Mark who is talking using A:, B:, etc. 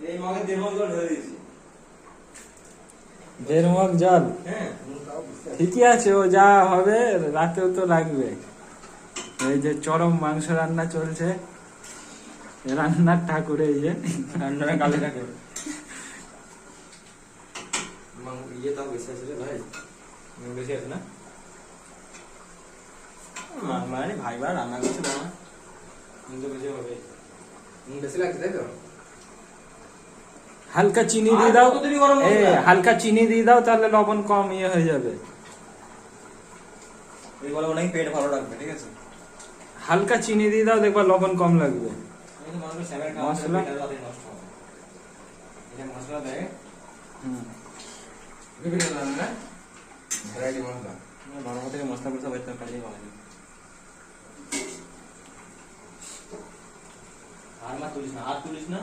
A: এই মগে 1.5 মগ জল ঢেলে দিয়েছি।
B: 1.5 মগ জল?
A: হ্যাঁ
B: ঠিকই আছে, ও যা হবে রাতেও তো লাগবে। এই যে চরম মাংস রান্না চলছে, রান্নার ঠাকুর। এই যে
A: রান্নাটা কালে থাকে। ইয়ে তাও বেশি আছে রে ভাই, বেশি আছে না? মানে ভাই বা রান্না করছে না, কিন্তু বেশি হবে, বেশি লাগছে তাই তো।
B: হালকা চিনি দিয়ে দাও, হালকা চিনি দিয়ে দাও, তাহলে লবণ কম ইয়ে হয়ে যাবে।
A: এগুলো অনেক পেট ভালো রাখবে, ঠিক আছে।
B: হালকা চিনি দিয়ে দাও, দেখবা লবণ কম লাগবে।
A: মশলা মশলা দেয় বিভিন্ন ধরনের ভ্যারাইটি মশলা, বড় থেকে মশলা করে সবাই তরকারি বানাই। আর তুলিস না,